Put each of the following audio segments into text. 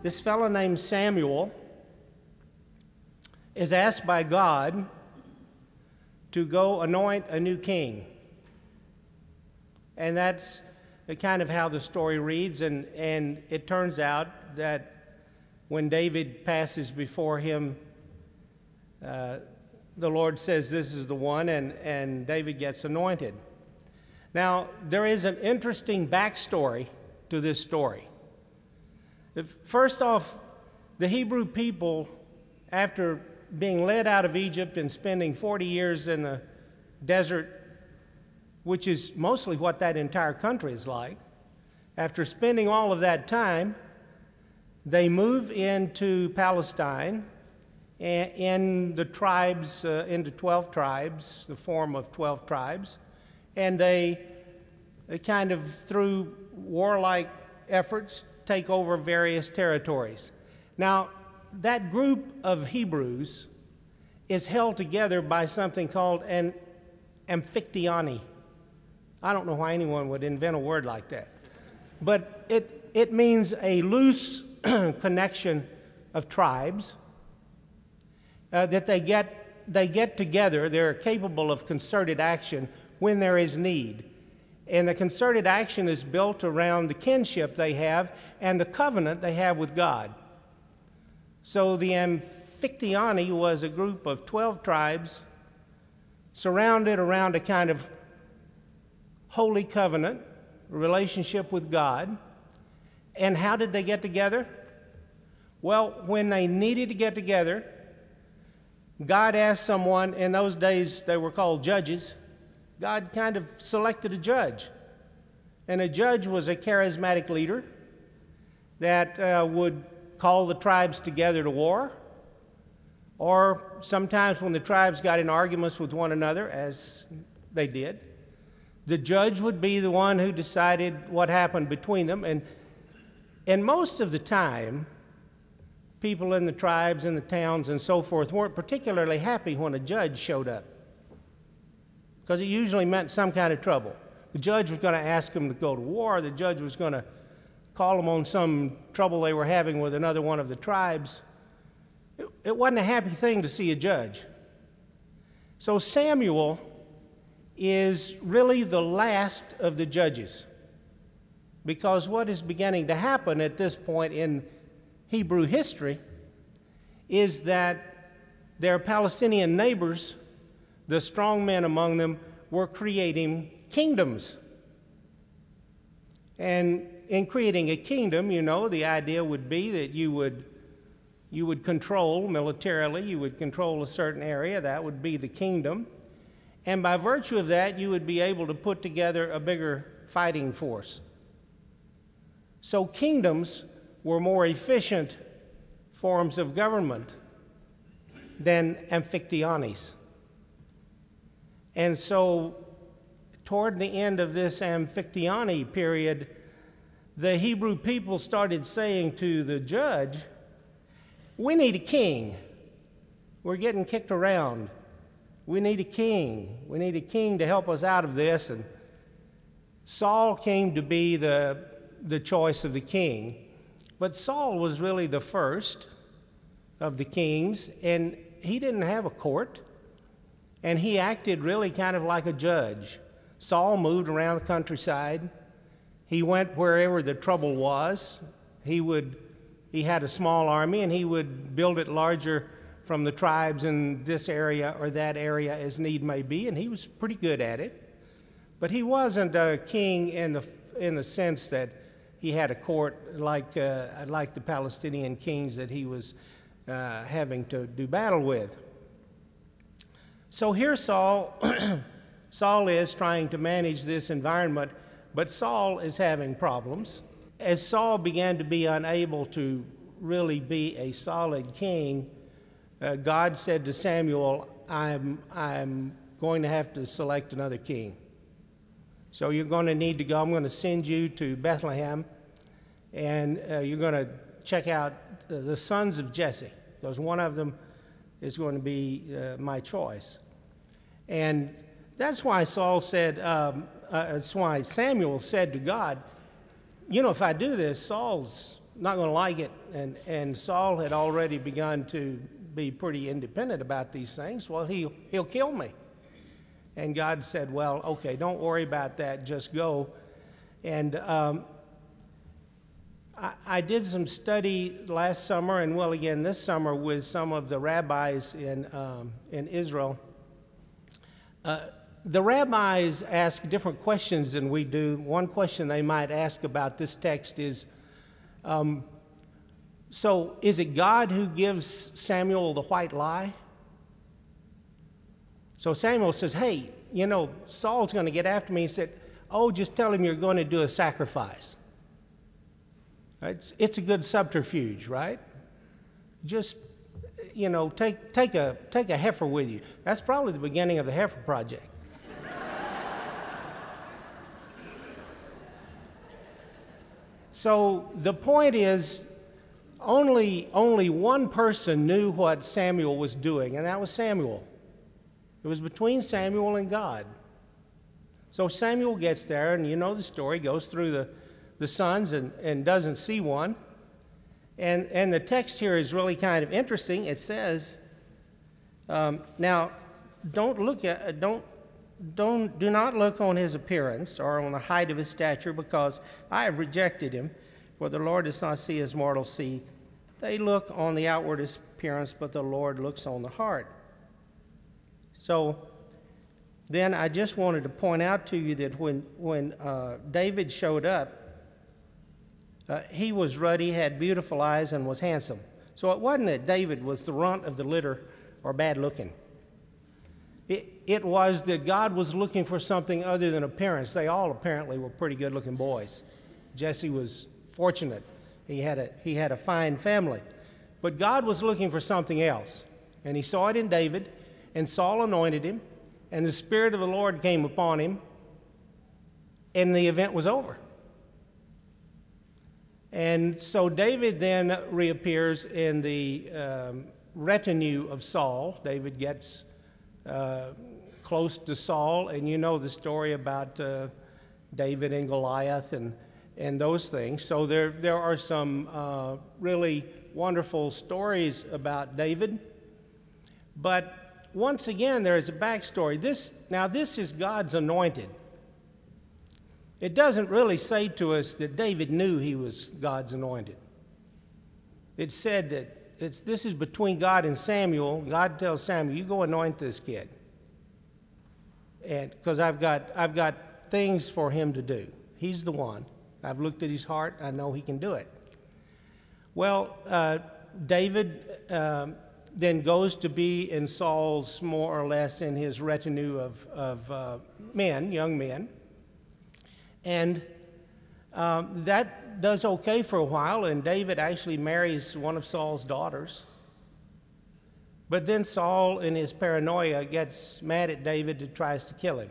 this fellow named Samuel is asked by God to go anoint a new king. And that's kind of how the story reads, and it turns out that when David passes before him, the Lord says, "This is the one," and David gets anointed. Now, there is an interesting backstory to this story. First off, the Hebrew people, after being led out of Egypt and spending 40 years in the desert, which is mostly what that entire country is like, after spending all of that time, they move into Palestine in the tribes, into 12 tribes, the form of 12 tribes, and they kind of, through warlike efforts, take over various territories. Now, that group of Hebrews is held together by something called an amphictyony. I don't know why anyone would invent a word like that. But it means a loose connection of tribes that they get together. They're capable of concerted action when there is need. And the concerted action is built around the kinship they have and the covenant they have with God. So the amphictyony was a group of 12 tribes surrounded around a kind of holy covenant relationship with God. And how did they get together? Well, when they needed to get together, God asked someone. In those days they were called judges. God kind of selected a judge. And a judge was a charismatic leader that would call the tribes together to war, or sometimes when the tribes got in arguments with one another, as they did, the judge would be the one who decided what happened between them. And most of the time, people in the tribes and the towns and so forth weren't particularly happy when a judge showed up, because it usually meant some kind of trouble. The judge was going to ask them to go to war. The judge was going to call them on some trouble they were having with another one of the tribes. It wasn't a happy thing to see a judge. So Samuel is really the last of the judges, because what is beginning to happen at this point in Hebrew history is that their Palestinian neighbors, the strong men among them, were creating kingdoms. And in creating a kingdom, you know, the idea would be that you would control militarily, you would control a certain area. That would be the kingdom. And by virtue of that, you would be able to put together a bigger fighting force. So kingdoms were more efficient forms of government than amphictyonies. And so toward the end of this amphictyony period, the Hebrew people started saying to the judge, "We need a king. We're getting kicked around. We need a king. We need a king to help us out of this." And Saul came to be the choice of the king. But Saul was really the first of the kings, and he didn't have a court, and he acted really kind of like a judge. Saul moved around the countryside. He went wherever the trouble was. He had a small army, and he would build it larger from the tribes in this area or that area as need may be, and he was pretty good at it. But he wasn't a king in the sense that he had a court like the Palestinian kings that he was having to do battle with. So here Saul is trying to manage this environment, but Saul is having problems. As Saul began to be unable to really be a solid king, God said to Samuel, I'm going to have to select another king. So you're going to need to go. I'm going to send you to Bethlehem, and you're going to check out the sons of Jesse, because one of them is going to be my choice. And that's why that's why Samuel said to God, you know, if I do this, Saul's not going to like it, and Saul had already begun to be pretty independent about these things. Well, he'll kill me. And God said, well, okay, don't worry about that, just go. And I did some study last summer, and well, again this summer, with some of the rabbis in Israel. The rabbis ask different questions than we do. One question they might ask about this text is, so is it God who gives Samuel the white lie? So Samuel says, hey, you know, Saul's going to get after me. He said, oh, just tell him you're going to do a sacrifice. It's a good subterfuge, right? Just, you know, take a heifer with you. That's probably the beginning of the heifer project. So the point is, only one person knew what Samuel was doing, and that was Samuel. It was between Samuel and God. So Samuel gets there, and you know the story, goes through the sons and doesn't see one. And the text here is really kind of interesting. It says, now, do not look on his appearance or on the height of his stature, because I have rejected him. For the Lord does not see as mortals see. They look on the outward appearance, but the Lord looks on the heart. So then I just wanted to point out to you that when David showed up, he was ruddy, had beautiful eyes, and was handsome. So it wasn't that David was the runt of the litter or bad looking. It was that God was looking for something other than appearance. They all apparently were pretty good looking boys. Jesse was fortunate. He had a fine family. But God was looking for something else. And he saw it in David, and Saul anointed him, and the Spirit of the Lord came upon him, and the event was over. And so David then reappears in the retinue of Saul. David gets close to Saul, and you know the story about David and Goliath and those things. So there are some really wonderful stories about David. But once again, there is a backstory. This is God's anointed. It doesn't really say to us that David knew he was God's anointed. It said that this is between God and Samuel. God tells Samuel, you go anoint this kid. And because I've got things for him to do. He's the one. I've looked at his heart. I know he can do it. Well, David then goes to be in Saul's, more or less, in his retinue of men, young men. And that does okay for a while, and David actually marries one of Saul's daughters. But then Saul, in his paranoia, gets mad at David and tries to kill him.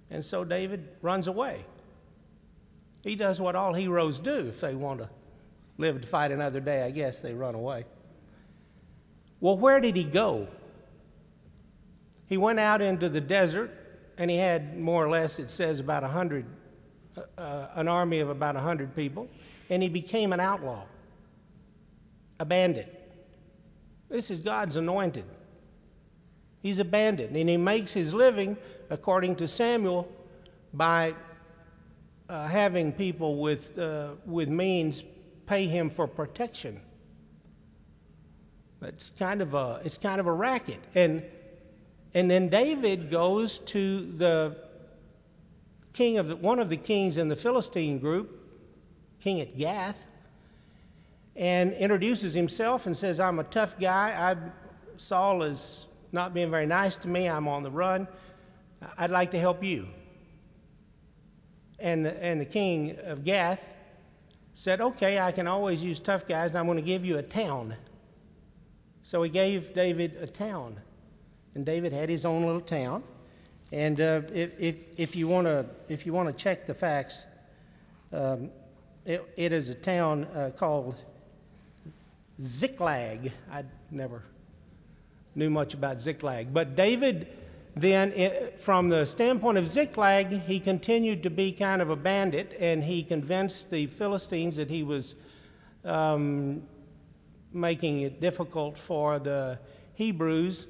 And so David runs away. He does what all heroes do if they want to live to fight another day. I guess they run away. Well, where did he go? He went out into the desert, and he had more or less, it says, about 100, an army of about 100 people, and he became an outlaw, a bandit. This is God's anointed. He's a bandit, and he makes his living, according to Samuel, by having people with means pay him for protection. It's kind of a racket, and then David goes to the king of one of the kings in the Philistine group, king at Gath, and introduces himself and says, I'm a tough guy. Saul is not being very nice to me. I'm on the run. I'd like to help you. And the king of Gath said, okay, I can always use tough guys, and I'm going to give you a town. So he gave David a town. And David had his own little town. And if you want to check the facts, it is a town called Ziklag. I never knew much about Ziklag. But David then, from the standpoint of Ziklag, he continued to be kind of a bandit, and he convinced the Philistines that he was making it difficult for the Hebrews,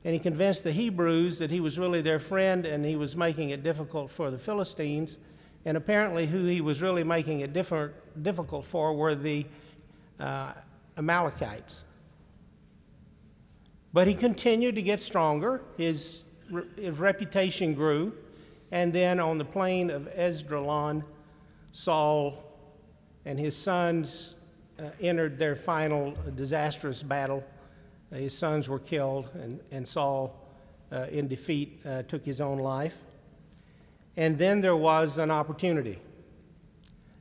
and he convinced the Hebrews that he was really their friend, and he was making it difficult for the Philistines. And apparently who he was really making it difficult for were the Amalekites. But he continued to get stronger. His reputation grew. And then on the plain of Esdraelon, Saul and his sons entered their final disastrous battle. His sons were killed, and Saul, in defeat, took his own life. And then there was an opportunity.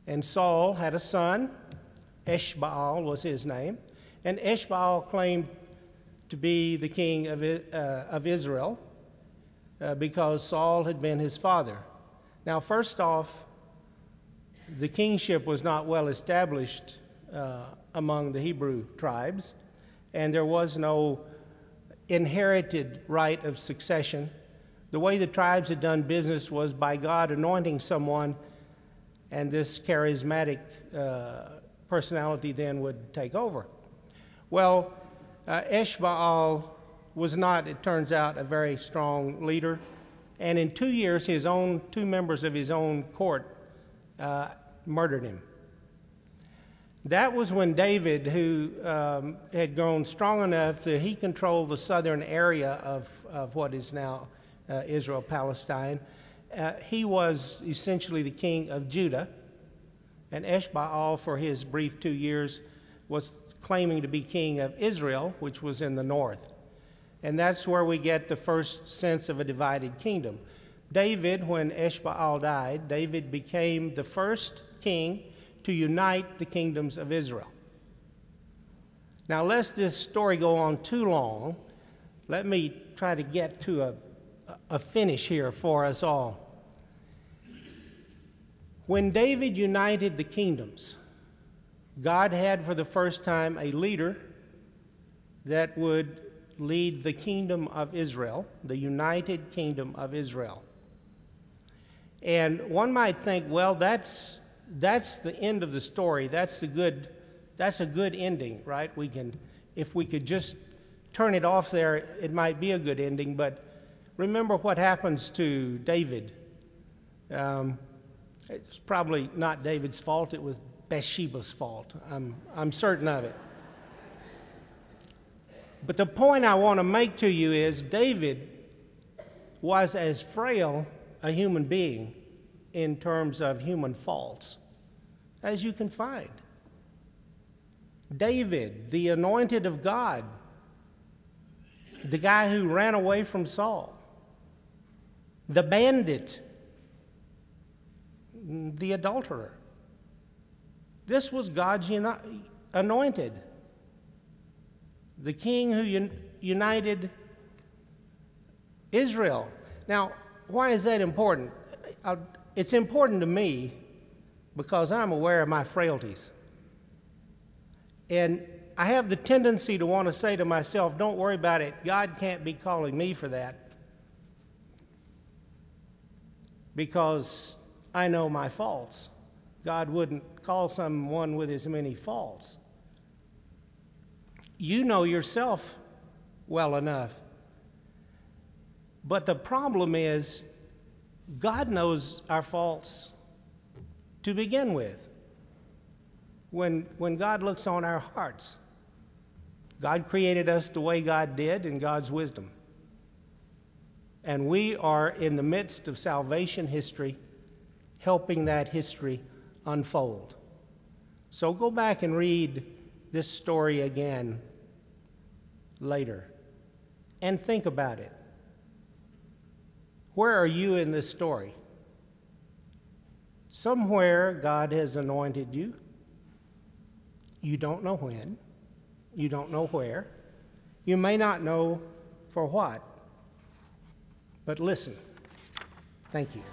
And Saul had a son. Eshbaal was his name. And Eshbaal claimed to be the king of Israel because Saul had been his father. Now, first off, the kingship was not well established among the Hebrew tribes, and there was no inherited right of succession. The way the tribes had done business was by God anointing someone, and this charismatic personality then would take over. Well, Eshbaal was not, it turns out, a very strong leader, and in 2 years, two members of his own court murdered him. That was when David, who had grown strong enough that he controlled the southern area of what is now Israel, Palestine. He was essentially the king of Judah, and Eshbaal, for his brief 2 years, was claiming to be king of Israel, which was in the north. And that's where we get the first sense of a divided kingdom. David, when Eshbaal died, David became the first king to unite the kingdoms of Israel. Now, lest this story go on too long, let me try to get to a finish here for us all. When David united the kingdoms, God had for the first time a leader that would lead the kingdom of Israel, the united kingdom of Israel. And one might think, well, that's the end of the story. That's a good ending, right? If we could just turn it off there, it might be a good ending. But remember what happens to David. It's probably not David's fault. It was Bathsheba's fault. I'm certain of it. But the point I want to make to you is David was as frail a human being in terms of human faults as you can find. David, the anointed of God, the guy who ran away from Saul, the bandit, the adulterer. This was God's anointed, the king who united Israel. Now, why is that important? It's important to me because I'm aware of my frailties. And I have the tendency to want to say to myself, don't worry about it. God can't be calling me for that because I know my faults. God wouldn't call someone with as many faults. You know yourself well enough. But the problem is, God knows our faults to begin with. When God looks on our hearts, God created us the way God did in God's wisdom. And we are in the midst of salvation history, helping that history unfold. So go back and read this story again later and think about it. Where are you in this story? Somewhere God has anointed you. You don't know when. You don't know where. You may not know for what. But listen. Thank you.